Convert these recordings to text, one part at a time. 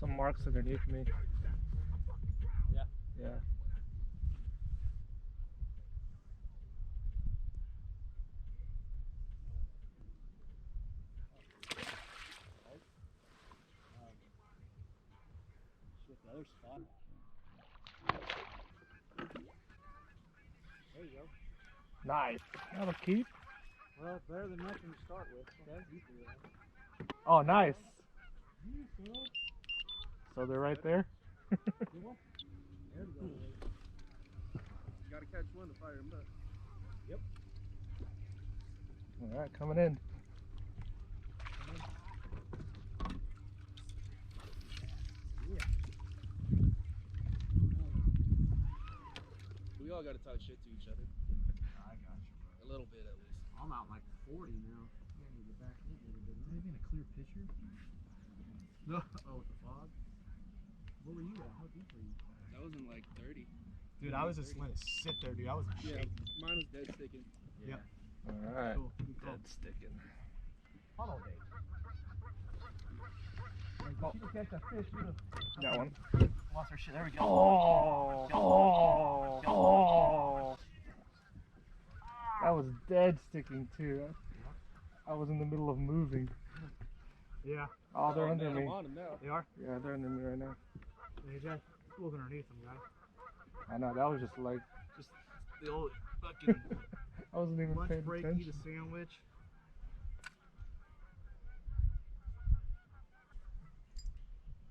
some marks underneath me. Yeah. Yeah. Shit, the other spot. There you go. Nice. That'll keep. Well, better than nothing to start with. Okay. Oh, nice. So they're right there? There we go. You gotta catch one to fire him up. Yep. All right, coming in. Yeah. We all gotta talk shit to each other. I got you, bro. A little bit at least. I'm out like 40 now. I need to get back in a little bit. Is that even a clear picture? No. Oh, with the fog? Where were you at? How deep were you? That was in like 30. Dude, I was just letting it sit there, dude. I was shaking. Mine was dead sticking. Yeah. All right. Cool. Dead sticking. Funnel bait. Oh. She can catch a fish. Got one. Lost her shit. There we go. Oh. Oh. Oh. That was dead sticking too. I was in the middle of moving. Yeah. Oh, they're under me. I'm on them now. They are? Yeah, they're under me right now. Yeah, just look underneath them, guys. I know, that was just like, Just the old fucking I wasn't even lunch paying break, attention. eat a sandwich.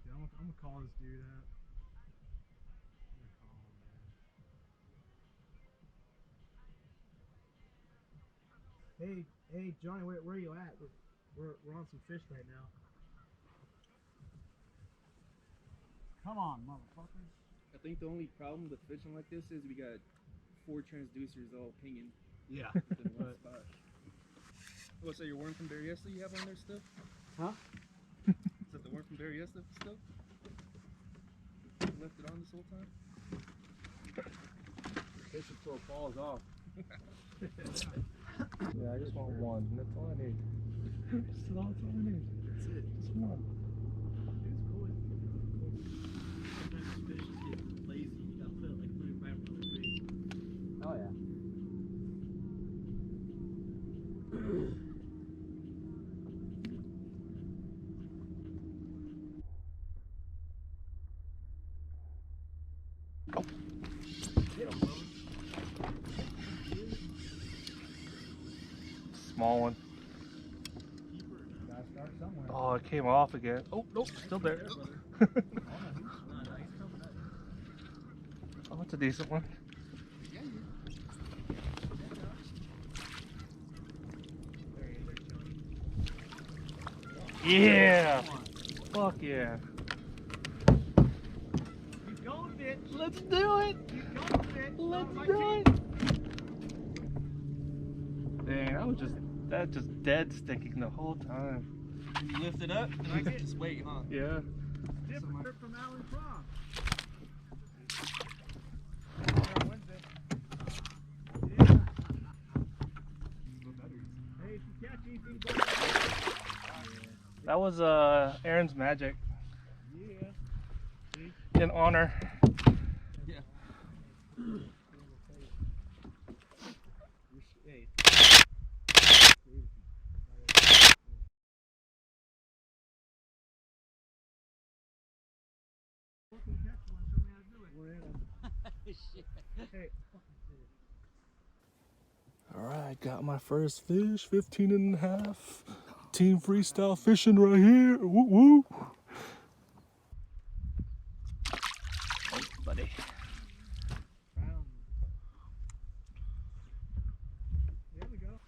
Yeah, I'm gonna call this dude out. I'm gonna call him, man. Hey, Johnny, where are you at? We're on some fish right now. Come on, motherfuckers. I think the only problem with fishing like this is we got 4 transducers all pinging Yeah. within one spot. What's that, your worm from Berryessa you have on there still? Huh? Is that the worm from Berryessa still? You left it on this whole time? Fish until it falls off. Yeah, I just want one. That's all I need. That's all I need. That's it. Just one. It's cool. Sometimes fish just get lazy. You gotta put it right in front of the fish. Oh yeah. Small one. Gotta start somewhere. Oh, it came off again. Oh, nope, still there. Oh, that's a decent one. Yeah! Fuck yeah. Keep going, bitch. Let's do it! Keep going, bitch. Let's do it! Dang, that just dead sticking the whole time. You lift it up, and I can just wait, huh? Yeah. Different from Alan Cross. Hey, if you catch anything, go. That was Aaron's magic. Yeah. In honor. Yeah. Hey. Alright, got my first fish, 15 and a half. Team freestyle fishing right here. Woo woo. Oh, buddy. There we go.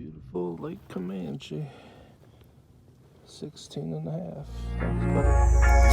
Beautiful Lake Camanche. 16 and a half. Thanks, buddy.